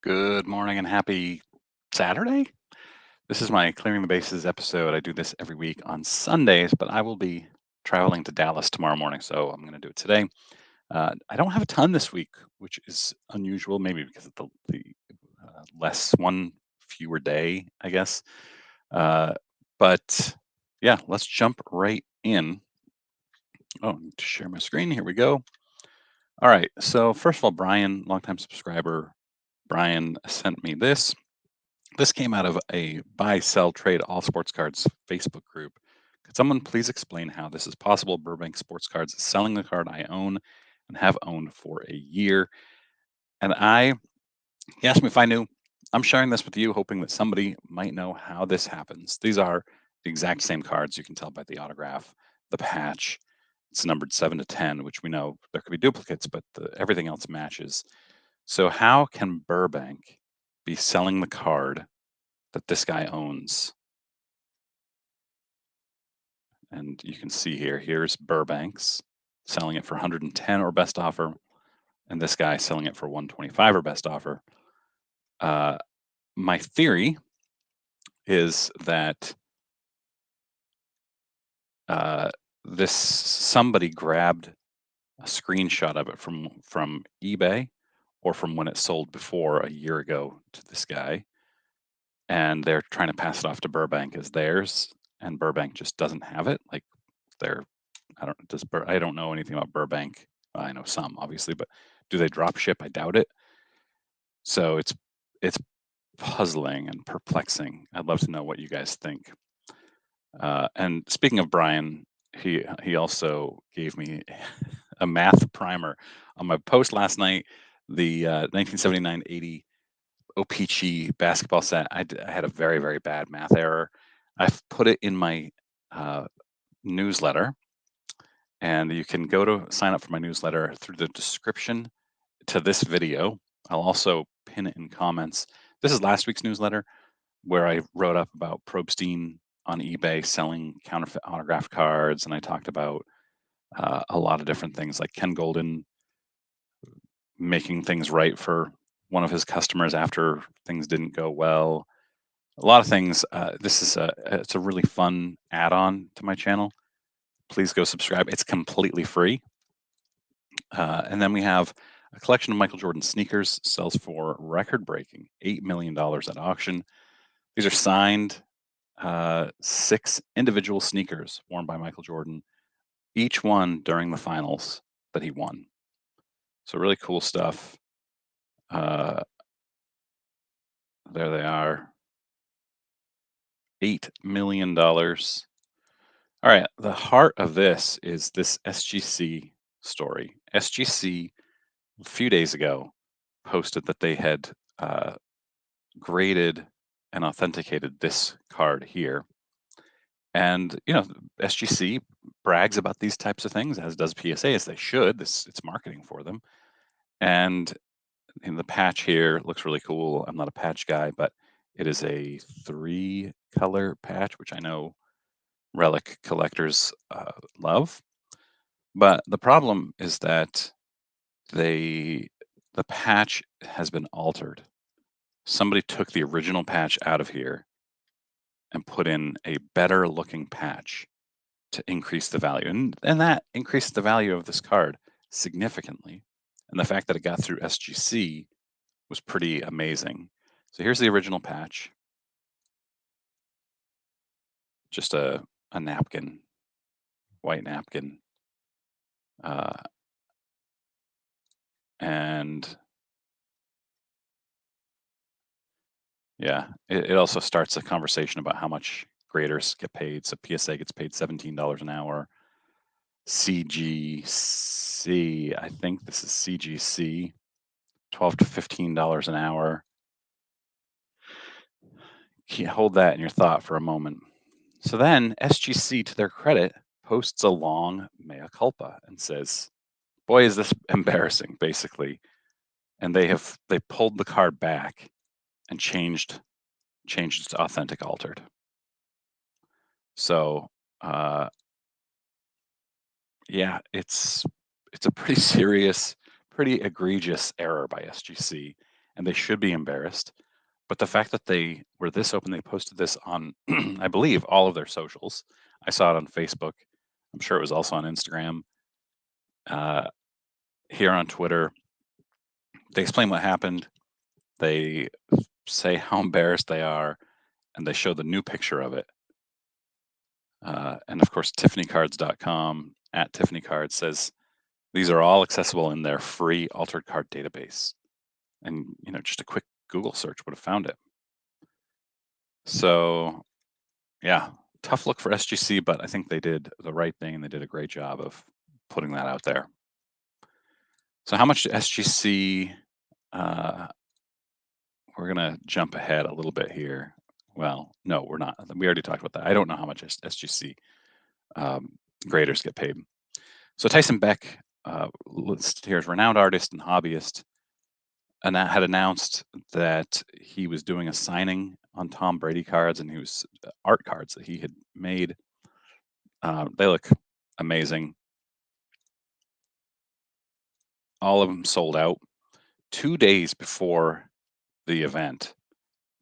Good morning and happy Saturday. This is my Clearing the Bases episode. I do this every week on Sundays, but I will be traveling to Dallas tomorrow morning, so I'm going to do it today. I don't have a ton this week, which is unusual, maybe because of the less one fewer day, I guess. Uh, but yeah, let's jump right in. Oh, I need to share my screen. Here we go. All right. So first of all, Brian, longtime subscriber, Brian sent me this. This came out of a buy, sell, trade all sports cards Facebook group. Could someone please explain how this is possible? Burbank Sports Cards is selling the card I own and have owned for a year. And he asked me if I knew. I'm sharing this with you, hoping that somebody might know how this happens. These are the exact same cards. You can tell by the autograph, the patch. It's numbered 7 to 10, which we know there could be duplicates, but everything else matches. So, how can Burbank be selling the card that this guy owns? And you can see here's Burbanks selling it for 110 or best offer, and this guy selling it for 125 or best offer. Uh, my theory is that uh, this somebody grabbed a screenshot of it from eBay or from when it sold before a year ago to this guy, and they're trying to pass it off to Burbank as theirs, and Burbank just doesn't have it. Like they're I don't know anything about Burbank. I know some obviously, but do they drop ship? I doubt it. So it's puzzling and perplexing. I'd love to know what you guys think. And speaking of Brian, he also gave me a math primer on my post last night. The 1979-80 OPC basketball set. I had a very bad math error. I've put it in my uh, newsletter, and you can go to sign up for my newsletter through the description to this video. I'll also pin it in comments. This is last week's newsletter where I wrote up about Probstein on eBay selling counterfeit autograph cards, and I talked about a lot of different things like Ken Golden making things right for one of his customers after things didn't go well. A lot of things. It's a really fun add-on to my channel. Please go subscribe. It's completely free. And then we have a collection of Michael Jordan sneakers, sells for record-breaking $8 million at auction. These are signed 6 individual sneakers worn by Michael Jordan, each one during the finals that he won. So really cool stuff. Uh, there they are, $8 million. All right, the heart of this is this SGC story. SGC a few days ago posted that they had uh, graded and authenticated this card here. And SGC brags about these types of things, as does PSA, as they should. It's marketing for them. And in the patch here looks really cool. I'm not a patch guy, but it is a 3-color patch, which I know relic collectors love. But the problem is that they the patch has been altered. Somebody took the original patch out of here and put in a better looking patch to increase the value. And that increased the value of this card significantly. And the fact that it got through SGC was pretty amazing. So here's the original patch, just a napkin, white napkin. Uh, and yeah, it also starts a conversation about how much graders get paid. So PSA gets paid $17 an hour. CGC, I think this is CGC, $12 to $15 an hour. Hold that in your thought for a moment. So then SGC, to their credit, posts a long mea culpa and says, "Boy, is this embarrassing!" Basically, and they pulled the card back and changed it to authentic altered. So uh, yeah, it's a pretty serious, pretty egregious error by SGC, and they should be embarrassed. But the fact that they were this open, they posted this on, I believe, all of their socials. I saw it on Facebook. I'm sure it was also on Instagram. Uh, Here on Twitter, they explain what happened. They say how embarrassed they are, and they show the new picture of it. And of course, TiffanyCards.com at Tiffany Cards says these are all accessible in their free altered card database. And just a quick Google search would have found it. So yeah, tough look for SGC, but I think they did the right thing and they did a great job of putting that out there. So how much SGC? Uh, we're gonna jump ahead a little bit here. Well, no, we're not. We already talked about that. I don't know how much SGC um, graders get paid. So Tyson Beck, listed here as renowned artist and hobbyist, and that had announced that he was doing a signing on Tom Brady cards, and he was art cards that he had made. They look amazing. All of them sold out 2 days before the event.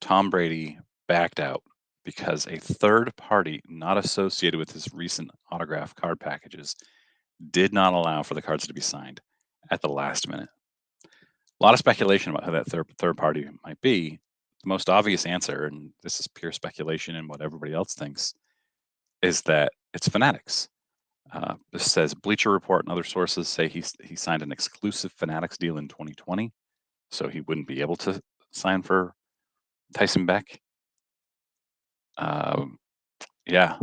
Tom Brady backed out because a third party not associated with his recent autograph card packages did not allow for the cards to be signed at the last minute. A lot of speculation about who that third party might be. The most obvious answer, and this is pure speculation and what everybody else thinks, is that it's Fanatics. This says Bleacher Report and other sources say he signed an exclusive Fanatics deal in 2020, so he wouldn't be able to sign for Tyson Beck. Um, yeah,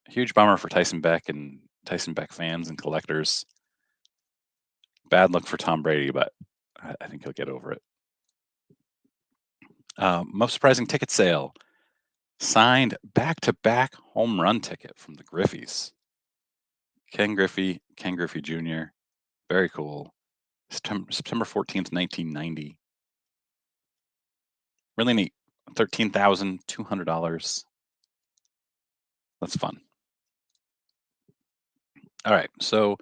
huge bummer for Tyson Beck and Tyson Beck fans and collectors. Bad luck for Tom Brady, but I think he'll get over it. Most surprising ticket sale: signed back-to-back home run ticket from the Griffies. Ken Griffey Jr. Very cool. September 14th, 1990. Really neat. $13,200. That's fun. All right. So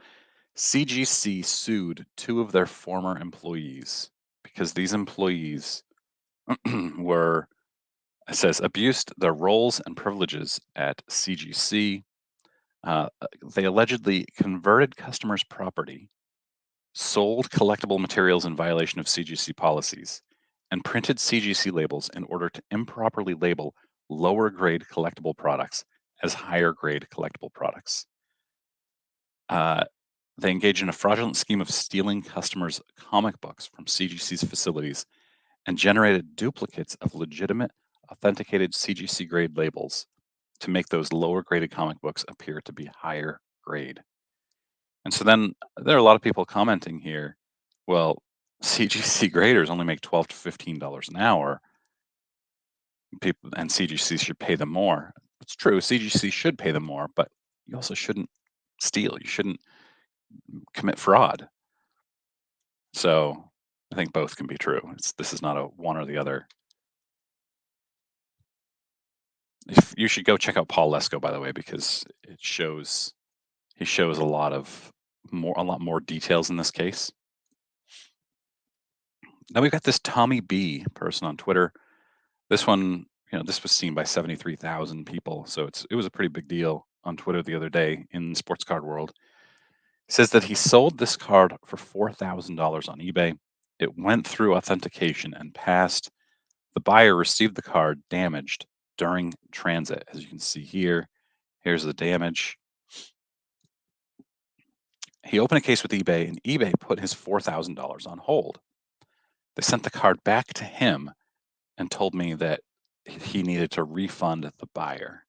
CGC sued two of their former employees because these employees were, it says, abused their roles and privileges at CGC. They allegedly converted customers' property, sold collectible materials in violation of CGC policies, and printed CGC labels in order to improperly label lower grade collectible products as higher grade collectible products. They engaged in a fraudulent scheme of stealing customers' comic books from CGC's facilities and generated duplicates of legitimate, authenticated CGC grade labels to make those lower graded comic books appear to be higher grade. And so then there are a lot of people commenting here, well, CGC graders only make $12 to $15 an hour. People and CGC should pay them more. It's true, CGC should pay them more, but you also shouldn't steal. You shouldn't commit fraud. So I think both can be true. This is not a one or the other. If you should go check out Paul Lesko, by the way, because he shows a lot more details in this case. Now we've got this Tommy B person on Twitter. This one, this was seen by 73,000 people, so it was a pretty big deal on Twitter the other day in the sports card world. He says that he sold this card for $4,000 on eBay. It went through authentication and passed. The buyer received the card damaged during transit, as you can see here. Here's the damage. He opened a case with eBay, and eBay put his $4,000 on hold. They sent the card back to him and told me that he needed to refund the buyer.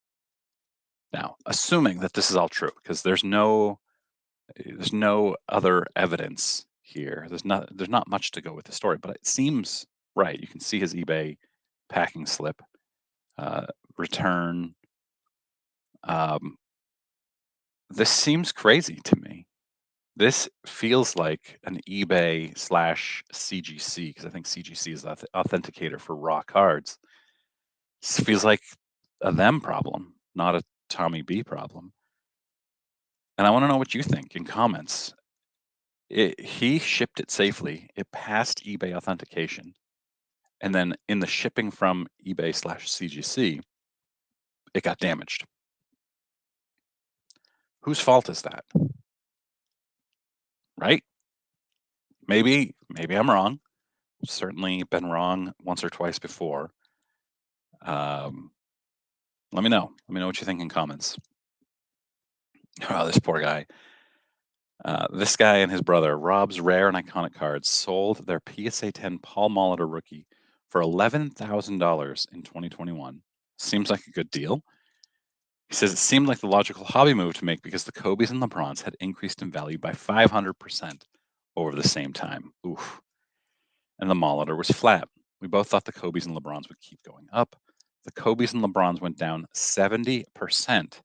Now, assuming that this is all true, because there's no other evidence here. There's not much to go with the story, but it seems right. You can see his eBay packing slip, return. This seems crazy to me. This feels like an eBay slash CGC, because I think CGC is the authenticator for raw cards. This feels like a them problem, not a Tommy B problem. And I want to know what you think in comments. He shipped it safely. It passed eBay authentication. And then in the shipping from eBay/CGC, it got damaged. Whose fault is that? Right? Maybe I'm wrong. Certainly been wrong once or twice before. Um, let me know. Let me know what you think in comments. Oh, this poor guy. This guy and his brother, Rob's Rare and Iconic Cards, sold their PSA 10 Paul Molitor rookie for $11,000 in 2021. Seems like a good deal. He says it seemed like the logical hobby move to make because the Kobe's and LeBrons had increased in value by 500% over the same time. Oof. And the Molitor was flat. We both thought the Kobe's and LeBrons would keep going up. The Kobe's and LeBrons went down 70%,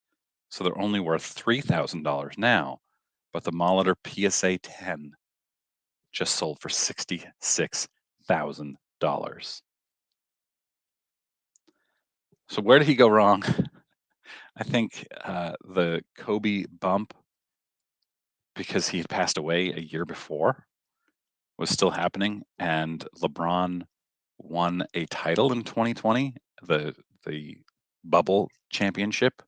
so they're only worth $3,000 now. But the Molitor PSA 10 just sold for $66,000. So where did he go wrong? I think the Kobe bump, because he had passed away a year before, was still happening, and LeBron won a title in 2020, the bubble championship.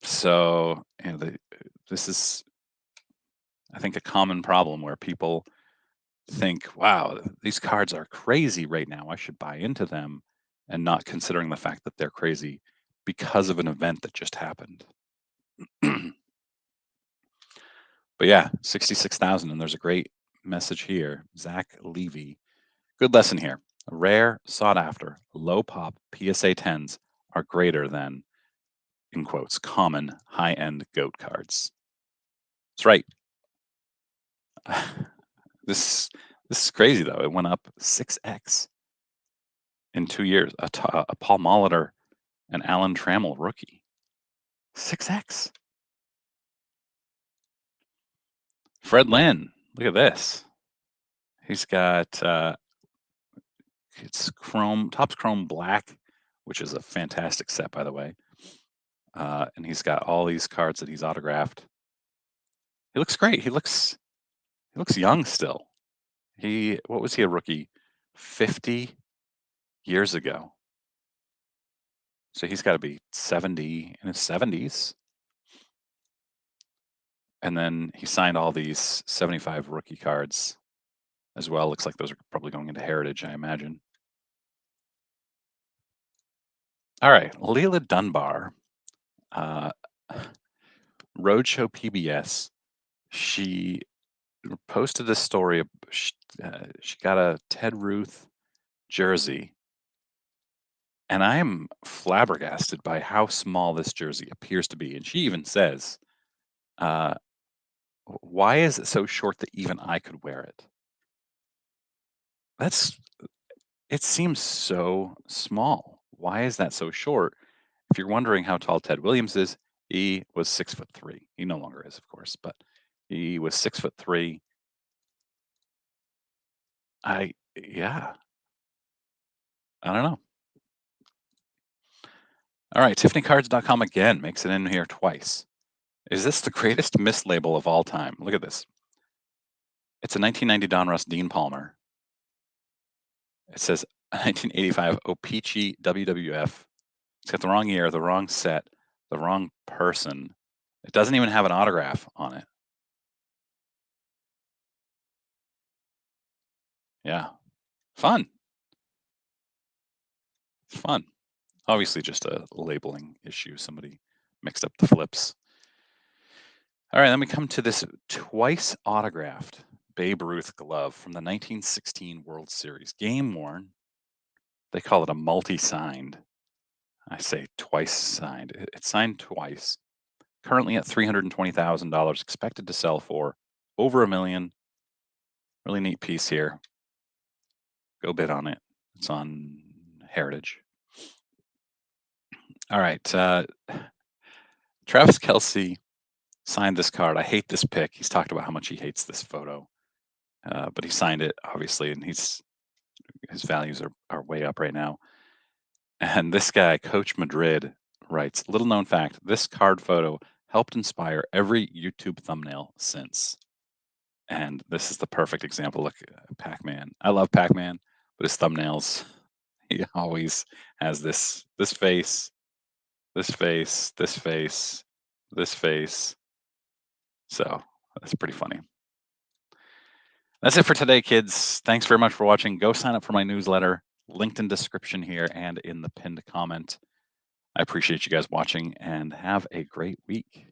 So this is, I think, a common problem where people think, wow, these cards are crazy right now. I should buy into them, and not considering the fact that they're crazy because of an event that just happened. But yeah, 66,000. And there's a great message here. Zach Levy. Good lesson here. Rare, sought after, low pop PSA 10s are greater than, in quotes, common high end GOAT cards. That's right. This this is crazy though. It went up 6x in 2 years. A Paul Molitor and Alan Trammell rookie. 6x. Fred Lynn. Look at this. He's got it's chrome, Topps Chrome Black, which is a fantastic set, by the way. And he's got all these cards that he's autographed. He looks great. He looks young still. What was he, a rookie 50 years ago? So he's got to be 70, in his 70s. And then he signed all these 75 rookie cards as well. Looks like those are probably going into Heritage, I imagine. All right, Leila Dunbar, uh, Roadshow PBS. She posted this story. She got a Ted Ruth jersey, and I am flabbergasted by how small this jersey appears to be. And she even says, uh, "Why is it so short that even I could wear it?" It seems so small. Why is that so short? If you're wondering how tall Ted Williams is, he was 6'3". He no longer is, of course, but he was 6'3". Yeah, I don't know. All right, TiffanyCards.com again makes it in here twice. Is this the greatest mislabel of all time? Look at this. It's a 1990 Donruss Dean Palmer. It says 1985 O-Pee-Chee WWF. It's got the wrong year, the wrong set, the wrong person. It doesn't even have an autograph on it. Yeah, fun. Fun. Obviously, just a labeling issue. Somebody mixed up the flips. All right, then we come to this twice autographed Babe Ruth glove from the 1916 World Series. Game worn. They call it a multi-signed. I say twice signed. It's signed twice. Currently at $320,000. Expected to sell for over $1 million. Really neat piece here. Go bid on it. It's on Heritage. All right. Travis Kelce signed this card. I hate this pic. He's talked about how much he hates this photo, but he signed it obviously, and his values are way up right now. And this guy, Coach Madrid, writes, little known fact, this card photo helped inspire every YouTube thumbnail since. And this is the perfect example. Look, Pac-Man. I love Pac-Man, but his thumbnails, he always has this face, this face, this face, this face. So that's pretty funny. That's it for today, kids. Thanks very much for watching. Go sign up for my newsletter, linked in description here and in the pinned comment. I appreciate you guys watching and have a great week.